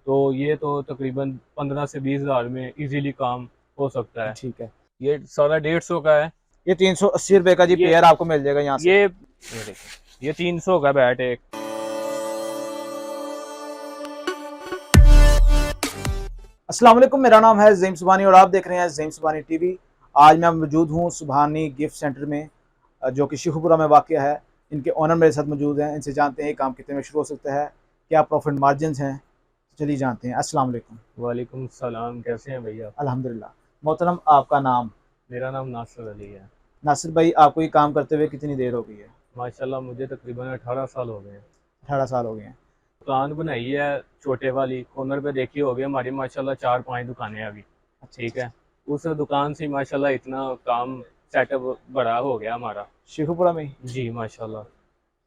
तो ये तो तकरीबन 15 से 20 हज़ार में इजीली काम हो सकता है। ठीक है। ये सारा 150 का है। ये 380 रुपए का जी ये पेयर आपको मिल जाएगा यहाँ से। ये देखिए, ये 300 का बैट एक। अस्सलाम वालेकुम, मेरा नाम है ज़हीम सुबहानी और आप देख रहे हैं ज़हीम सुबहानी टीवी। आज मैं मौजूद हूँ सुबहानी गिफ्ट सेंटर में, जो कि शेखुपुरा में वाक़ है। इनके ओनर मेरे साथ मौजूद हैं, इनसे जानते हैं ये काम कितने में शुरू हो सकता है, क्या प्रॉफिट मार्जिन हैं। तो चलिए जानते हैं। अस्सलाम वालेकुम। वालेकुम सलाम, कैसे हैं भैया? अल्हम्दुलिल्लाह। मोहतरम, आपका नाम? मेरा नाम नासिर अली है। नासिर भाई, आपको ये काम करते हुए कितनी देर हो गई है? माशाल्लाह मुझे तकरीबन 18 साल हो गए हैं। 18 साल हो गए हैं। दुकान बनाई है छोटे वाली कॉर्नर पे, देखी होगी हमारी माशाल्लाह 4-5 दुकानें हैं अभी। अच्छा ठीक अच्छा। है, उस दुकान से माशाल्लाह इतना काम सेटअप बड़ा हो गया हमारा। शेखुपुरा में ही? जी माशाल्लाह।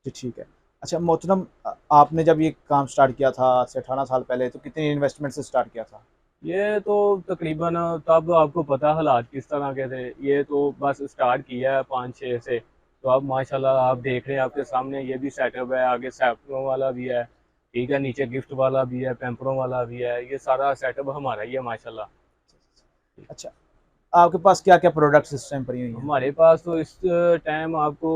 जी ठीक है। अच्छा मोहतरम, आपने जब ये काम स्टार्ट किया था आज से 18 साल पहले, तो कितनी इन्वेस्टमेंट से स्टार्ट किया था? ये तो तकरीबन, तब आपको पता हालात किस तरह के थे। ये तो बस स्टार्ट किया है 5-6 से। तो अब माशाल्लाह आप देख रहे हैं आपके सामने, ये भी सेटअप है, आगे सैपरों वाला भी है। ठीक है, नीचे गिफ्ट वाला भी है, पैम्परों वाला भी है। ये सारा सेटअप हमारा ही है माशाल्लाह। अच्छा, आपके पास क्या क्या प्रोडक्ट्स इस टाइम पड़ी हुई हैं? हमारे पास तो इस टाइम आपको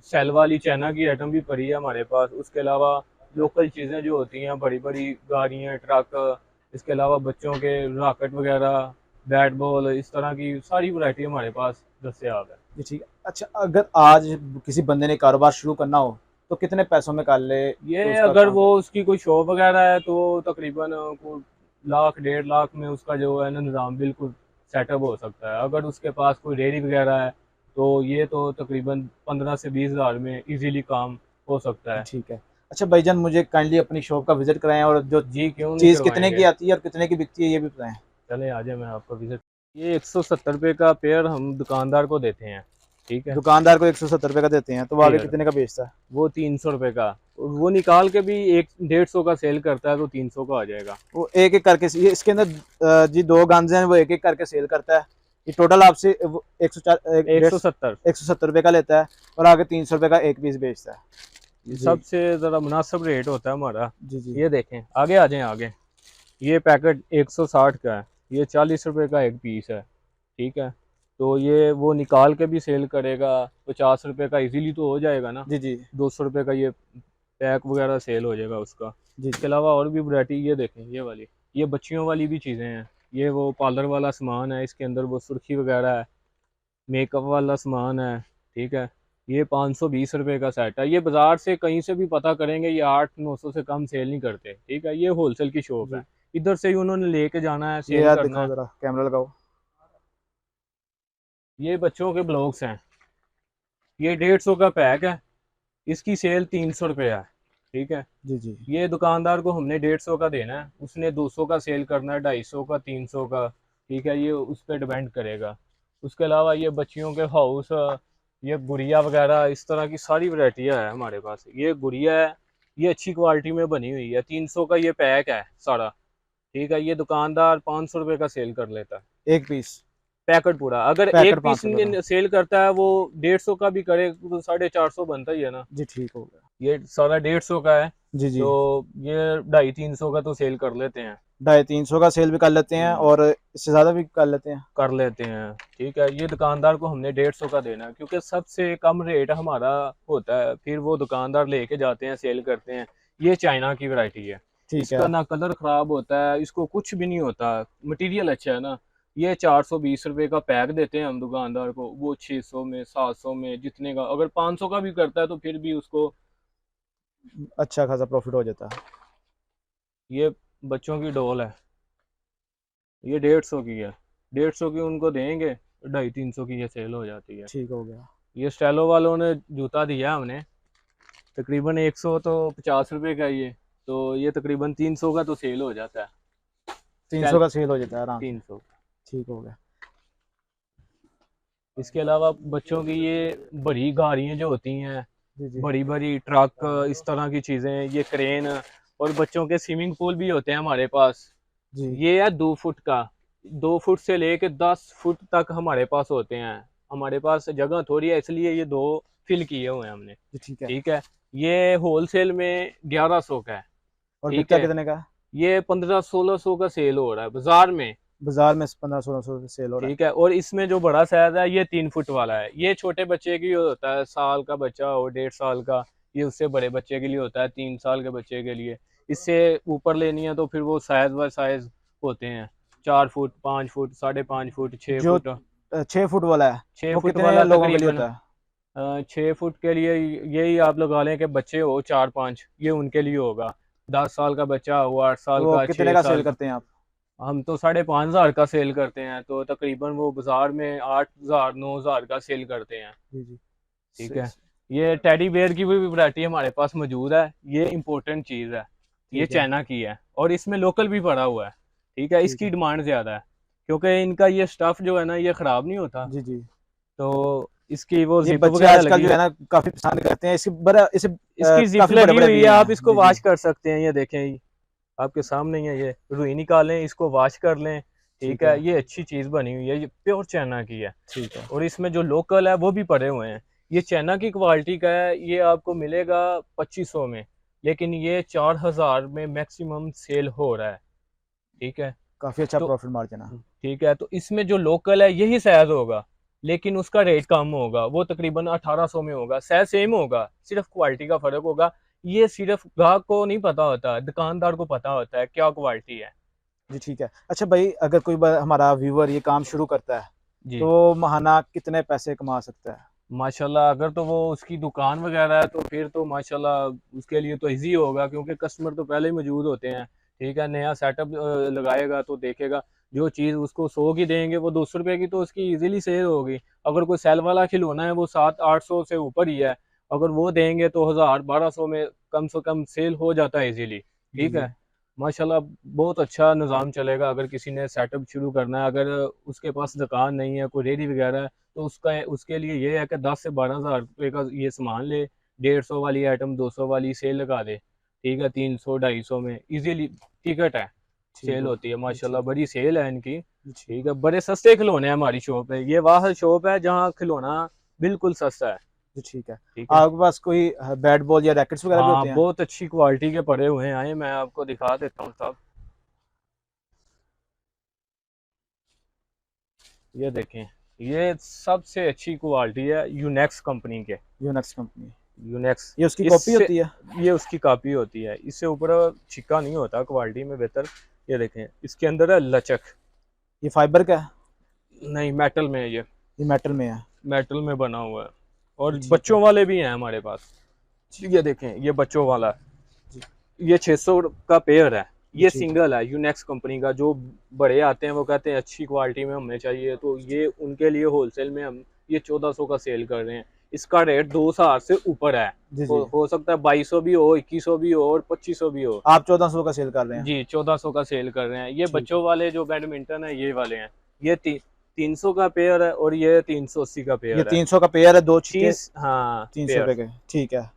सेल वाली चाइना की आइटम भी पड़ी है हमारे पास। उसके अलावा लोकल चीज़ें जो होती हैं, बड़ी बड़ी गाड़ियाँ, ट्रक, इसके अलावा बच्चों के रॉकेट वगैरह, बैट बॉल, इस तरह की सारी वैरायटी हमारे पास दस्तियाब है। जी ठीक है। अच्छा, अगर आज किसी बंदे ने कारोबार शुरू करना हो तो कितने पैसों में कर ले ये तो उसका अगर काम वो कर? उसकी कोई शॉप वगैरह है तो तकरीबन को लाख 1.5 लाख में उसका जो है ना निज़ाम बिल्कुल सेटअप हो सकता है। अगर उसके पास कोई रेडी वगैरह है तो ये तो तकरीबन 15 से 20 हज़ार में इजीली काम हो सकता है। ठीक है। अच्छा भाईजान, मुझे काइंडली अपनी शॉप का विजिट कराएं और जो जी क्यों नहीं चीज़ कितने की करवाएंगे। आती है और कितने की बिकती है ये भी बताएं। चले आ जाए, मैं आपको विजिट। ये 170 रुपये का पेयर हम दुकानदार को देते हैं। ठीक है, दुकानदार को 170 रुपए का देते हैं तो वो आगे पेयर कितने का बेचता है? वो 300 रुपये का। वो निकाल के भी एक 150 का सेल करता है तो 300 का आ जाएगा। वो एक एक करके ये इसके अंदर जी दो गांजे हैं, वो एक एक करके सेल करता है। ये टोटल आपसे वो 104 एक डेढ़ सौ सत्तर 170 रुपए का लेता है और आगे 300 रुपए का एक पीस बेचता है। जी सबसे ज़रा मुनासिब रेट होता है हमारा। जी जी। ये देखें, आगे आ जाएं आगे। ये पैकेट 160 का है, ये 40 रुपये का एक पीस है। ठीक है, तो ये वो निकाल के भी सेल करेगा, 50 रुपये का इजीली तो हो जाएगा ना। जी जी 200 रुपये का ये पैक वगैरह सेल हो जाएगा उसका। जी इसके जी। अलावा और भी वैरायटी, ये देखें ये वाली, ये बच्चियों वाली भी चीज़ें हैं। ये वो पार्लर वाला सामान है, इसके अंदर वो सुर्खी वगैरह है, मेकअप वाला सामान है। ठीक है, ये 520 रुपये का सेट है। ये बाज़ार से कहीं से भी पता करेंगे, ये 800-900 से कम सेल नहीं करते। ठीक है, ये होलसेल की शॉप है। जी इधर से ही उन्होंने लेके जाना है, ये सेल यार करना दिखाओ, है। जरा कैमरा लगाओ। ये बच्चों के ब्लॉक्स हैं, ये 150 का पैक है, इसकी सेल 300 रुपये है। ठीक है, जी जी ये दुकानदार को हमने 150 का देना है, उसने 200 का सेल करना है, 250 का, 300 का। ठीक है, ये उस पर डिपेंड करेगा। उसके अलावा ये बच्चियों के हाउस, ये गुड़िया वगैरह, इस तरह की सारी वैरायटियाँ है हमारे पास। ये गुड़िया है, ये अच्छी क्वालिटी में बनी हुई है, 300 का ये पैक है सारा। ठीक है, ये दुकानदार 500 रुपये का सेल कर लेता है एक पीस पैकेट पूरा। अगर पैकेट एक पीस 500 रुपए का? सेल करता है वो 150 का भी करे तो 450 बनता ही है ना। जी ठीक हो गया। ये सारा 150 का है, जी जी। तो ये 250-300 का तो सेल कर लेते हैं। 250-300 का सेल भी कर लेते हैं हम्म, और इससे ज़्यादा भी कर लेते हैं। कर लेते हैं। ठीक है, ये दुकानदार को हमने 150 का देना है, क्योंकि सबसे कम रेट हमारा होता है, फिर वो दुकानदार लेके जाते हैं, सेल करते हैं। ये चाइना की वैरायटी है, ठीक इसका है। ना कलर ख़राब होता है, इसको कुछ भी नहीं होता, मटेरियल अच्छा है ना। ये 420 रुपये का पैक देते हैं हम दुकानदार को, वो 600 में, 700 में, जितने का। अगर 500 का भी करता है तो फिर भी उसको। अच्छा खासा प्रॉफिट हो जाता है। ये बच्चों की डॉल है, ये 150 की है। 150 की उनको देंगे, 250-300 की ये सेल हो जाती है। ठीक हो गया। ये स्टेलो वालों ने जूता दिया हमने, तकरीबन 100 तो 50 रुपये का ये, तो ये तकरीबन 300 का तो सेल हो जाता है। 300 स्टेल का सेल हो जाता है आराम से। 300। ठीक हो गया। इसके अलावा बच्चों की ये बड़ी गाड़ियाँ जो होती हैं, जी जी बड़ी बड़ी ट्रक, इस तरह की चीज़ें, ये क्रेन, और बच्चों के स्विमिंग पूल भी होते हैं हमारे पास। जी। ये है 2 फुट का, 2 फुट से लेके 10 फुट तक हमारे पास होते हैं। हमारे पास जगह थोड़ी है, इसलिए ये दो फिल किए हुए हैं हमने। जी ठीक है। ठीक है, ये होलसेल में 1100 का है। और ठीक बिकता है, कितने का? ये 1500-1600 का सेल हो रहा है बाजार में। बाजार में 1500-1600 से सेल हो रहा ठीक है, और इसमें जो बड़ा साइज है ये 3 फुट वाला है। ये छोटे बच्चे के लिए होता है, साल का बच्चा हो, 1.5 साल का। ये उससे बड़े बच्चे के लिए होता है, 3 साल के बच्चे के लिए। इससे ऊपर लेनी है तो फिर वो साइज बाय साइज होते हैं, 4 फुट, 5 फुट, 5.5 फुट, है। छः जो फुट 6 फुट वाला है, छः वो फुट कितने वाला लोगों के लिए तकरीबन। होता है? 6 फुट के लिए यही आप लगा लें कि बच्चे हो 4-5, ये उनके लिए होगा। 10 साल का बच्चा हो, 8 साल तो वो का, कितने छः का सेल साल का। करते हैं आप? हम तो 5,500 का सेल करते हैं, तो तकरीबन वो बाजार में 8,000-9,000 का सेल करते हैं। जी जी। ठीक से- है, ये टेडी बेयर की भी वैरायटी हमारे पास मौजूद है। ये इम्पोर्टेंट चीज़ है, ये ठीक है। चाइना की है और इसमें लोकल भी पड़ा हुआ है। ठीक है, ठीक इसकी है। डिमांड ज़्यादा है क्योंकि इनका ये स्टफ़ जो है ना, ये ख़राब नहीं होता। जी जी। तो इसकी वो ये जिप बच्चे वगैरह आजकल लगी, जो है ना काफी पसंद करते हैं, इसे बड़ा इसे इसकी जिप काफी बड़े लगी बड़े हुई भी है, आप हैं। इसको जी जी। वॉश कर सकते हैं। ये देखें, आपके सामने ही है, ये रुई निकालें, इसको वॉश कर लें। ठीक ठीक है। है, ये अच्छी चीज़ बनी हुई है, ये प्योर चाइना की है। ठीक है। और इसमें जो लोकल है वो भी पड़े हुए हैं। ये चाइना की क्वालिटी का है, ये आपको मिलेगा 2500 में, लेकिन ये 4000 में मैक्सिमम सेल हो रहा है। ठीक है, काफी अच्छा तो प्रॉफिट मार्जिन है। ठीक है, तो इसमें जो लोकल है यही साइज होगा, लेकिन उसका रेट कम होगा, वो तकरीबन 1800 में होगा। साइज सेम होगा, सिर्फ क्वालिटी का फर्क होगा। ये सिर्फ ग्राहक को नहीं पता होता, दुकानदार को पता होता है क्या क्वालिटी है। जी ठीक है। अच्छा भाई, अगर कोई हमारा व्यूवर ये काम शुरू करता है जी, तो महाना कितने पैसे कमा सकता है? माशाल्लाह, अगर तो वो उसकी दुकान वगैरह है तो फिर तो माशाल्लाह उसके लिए तो इजी होगा, क्योंकि कस्टमर तो पहले ही मौजूद होते हैं। ठीक है, नया सेटअप लगाएगा तो देखेगा, जो चीज़ उसको 100 की देंगे वो 200 रुपये की तो उसकी इजीली सेल होगी। अगर कोई सेल वाला खिलौना है वो 700-800 से ऊपर ही है, अगर वो देंगे तो 1000-1200 में कम से कम सेल हो जाता है इजीली। जी ठीक जी। है, माशाल्लाह बहुत अच्छा निज़ाम चलेगा। अगर किसी ने सेटअप शुरू करना है, अगर उसके पास दुकान नहीं है, कोई रेडी वगैरह है, तो उसका उसके लिए ये है कि 10 से 12 हज़ार रुपये का ये सामान ले, 150 वाली आइटम 200 वाली सेल लगा दे। ठीक है, 300-250 में इजीली टिकट है, ठीक सेल हो। होती है। जी माशाल्लाह ठीक है। बड़ी सेल है इनकी। जी ठीक ठीक है, बड़े सस्ते खिलौने हैं हमारी शॉप पे। ये वाह शॉप है जहाँ खिलौना बिल्कुल सस्ता है। जी ठीक है। ठीक है, आपके पास कोई बैट बॉल या रैकेट्स वगैरह भी हाँ, होते हैं? बहुत अच्छी क्वालिटी के पड़े हुए हैं। आए मैं आपको दिखा देता हूँ साहब, ये देखें, ये सबसे अच्छी क्वालिटी है यूनेक्स कंपनी के। Unix company. यूनेक्स, ये उसकी कॉपी इससे होती है? ये उसकी कॉपी होती है, इससे ऊपर छिक्का नहीं होता, क्वालिटी में बेहतर। ये देखें, इसके अंदर है लचक। ये फाइबर का है? नहीं, मेटल में है ये, ये मेटल में है? मेटल में बना हुआ है। और जी ठीक है। बच्चों वाले भी हैं हमारे पास। ये देखें, ये बच्चों वाला है। जी। ये 600 का पेयर है। जी ये ठीक है। सिंगल है यूनेक्स कंपनी का। जो बड़े आते हैं वो कहते हैं अच्छी क्वालिटी में हमें चाहिए, तो ये उनके लिए होलसेल में हम ये 1400 का सेल कर रहे हैं। इसका रेट 2000 से ऊपर है। जी जी। हो सकता है 2200 भी हो, 2100 भी हो और 2500 भी हो। आप 1400 का सेल कर रहे हैं? जी, 1400 का सेल कर रहे हैं। ये ठीक है। बच्चों वाले जो बैडमिंटन है ये वाले हैं। ये 300 का पेयर है और ये 380 का ये पेयर है। 300 का पेयर है, दो छिक्के 30, हाँ, 300 पेयर। रुपए के। ठीक है।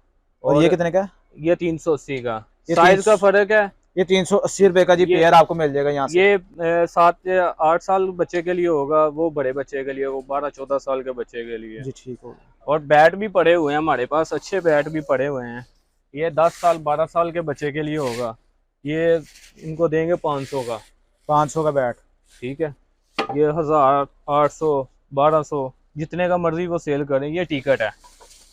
और ये और कितने का है? ये 380 का। ये तीन साइज का फर्क है। ये 380 रुपए का जी ये पेयर आपको मिल जाएगा यहाँ से। ये 7 या 8 साल बच्चे के लिए होगा, वो बड़े बच्चे के लिए, वो 12-14 साल के बच्चे के लिए। जी ठीक हो गया। और बैट भी पड़े हुए हैं हमारे पास, अच्छे बैट भी पड़े हुए हैं। ये 10 साल 12 साल के बच्चे के लिए होगा, ये इनको देंगे 500 का। 500 का बैट। ठीक है, ये 1000, 800, 1200 जितने का मर्जी वो सेल करें, ये टिकट है।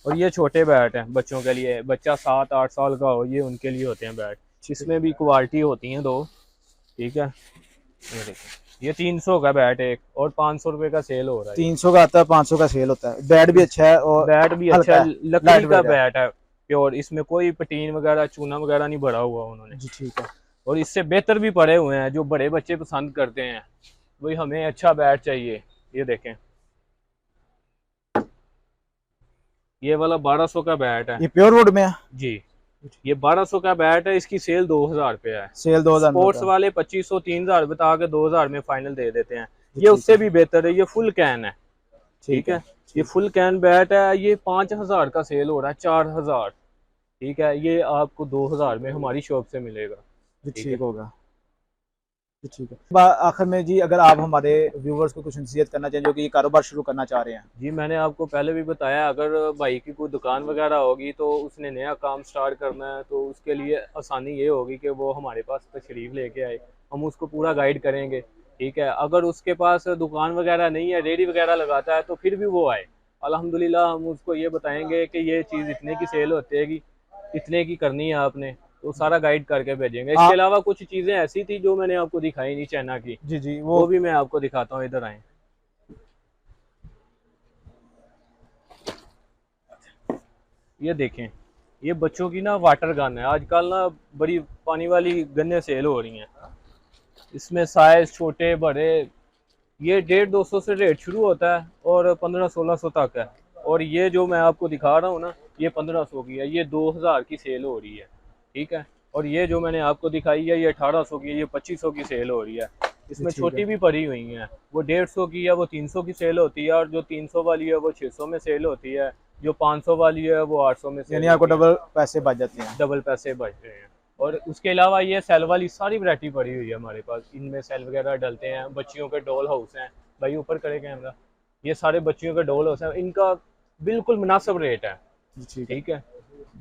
और ये छोटे बैट हैं बच्चों के लिए, बच्चा 7-8 साल का हो, ये उनके लिए होते हैं बैट। इसमें भी क्वालिटी होती हैं दो। ठीक है, ये देखिए, ये 300 का बैट एक, और 500 रुपये का सेल हो रहा है। 300 का आता है, 500 का सेल होता है। बैट भी अच्छा है और बैट भी अच्छा हल्का है, है, लकड़ी लाइट का वेट है। बैट है प्योर, इसमें कोई पटीन वगैरह चूना वगैरह नहीं भरा हुआ उन्होंने। जी ठीक है। और इससे बेहतर भी पड़े हुए हैं जो बड़े बच्चे पसंद करते हैं, वही हमें अच्छा बैट चाहिए। ये देखें, ये वाला 1200 का बैट है। ये प्योर वुड में है? जी, ये 1200 का बैट है, इसकी सेल 2000 रुपये है। सेल 2000 में स्पोर्ट्स होता है? वाले 2500-3000 बता के 2000 में फाइनल दे देते हैं। जी ये ठीक उससे है। भी बेहतर है, ये फुल कैन है। ठीक ठीक है। है, ये फुल कैन बैट है, ये 5000 का सेल हो रहा है, 4000। ठीक है, ये आपको 2000 में हमारी शॉप से मिलेगा। जी ठीक है, ठीक होगा। जी ठीक है। आखिर में जी, अगर आप हमारे व्यूवर्स को कुछ नसीहत करना चाहें जो कि ये कारोबार शुरू करना चाह रहे हैं। जी मैंने आपको पहले भी बताया, अगर भाई की कोई दुकान वगैरह होगी तो उसने नया काम स्टार्ट करना है तो उसके लिए आसानी ये होगी कि वो हमारे पास तशरीफ़ लेके आए, हम उसको पूरा गाइड करेंगे। ठीक है, अगर उसके पास दुकान वगैरह नहीं है, रेडी वगैरह लगाता है, तो फिर भी वो आए। अल्हम्दुलिल्लाह हम उसको ये बताएंगे कि ये चीज़ इतने की सेल होती है, इतने की करनी है आपने, तो सारा गाइड करके भेजेंगे। इसके आप अलावा कुछ चीज़ें ऐसी थी जो मैंने आपको दिखाई नहीं चाइना की, जी जी वो भी मैं आपको दिखाता हूँ, इधर आए। ये देखें, ये बच्चों की ना वाटर गन है। आजकल ना बड़ी पानी वाली गन्ने सेल हो रही हैं, इसमें साइज छोटे बड़े, ये 150-200 से रेट शुरू होता है और 1500-1600 तक है। और ये जो मैं आपको दिखा रहा हूँ ना, ये 1500 की है, ये 2000 की सेल हो रही है। ठीक है, और ये जो मैंने आपको दिखाई है ये 1800 की है, ये 2500 की सेल हो रही है। जी इसमें ठीक छोटी है। भी पड़ी हुई हैं, वो 150 की है, वो 300 की सेल होती है, और जो 300 वाली है वो 600 में सेल होती है, जो 500 वाली है वो 800 में यानी सेल आपको होती है। डबल पैसे बच जाते हैं। डबल पैसे बच रहे हैं। और उसके अलावा ये सेल वाली सारी वैरायटी पड़ी हुई है हमारे पास, इनमें सेल वगैरह डलते हैं। बच्चियों के डॉल हाउस हैं, भाई ऊपर करे कैमरा, ये सारे बच्चियों के डॉल हाउस हैं, इनका बिल्कुल मुनासिब रेट है। जी ठीक है। ठीक है,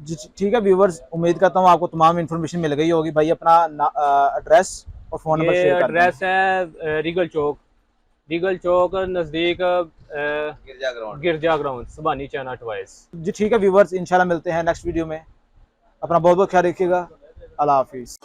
जी ठीक है व्यूवर्स, उम्मीद करता हूँ आपको तमाम इन्फॉर्मेशन मिल गई होगी। भाई अपना एड्रेस और फ़ोन नंबर ये शेयर कर दें। एड्रेस है रीगल चौक, रीगल चौक नज़दीक गिरजा ग्राउंड, सुभानी चाइना ट्वाइस। जी ठीक है व्यूवर्स, इंशाल्लाह मिलते हैं नेक्स्ट वीडियो में। अपना बहुत बहुत ख्याल रखिएगा। अल्लाह हाफिज़।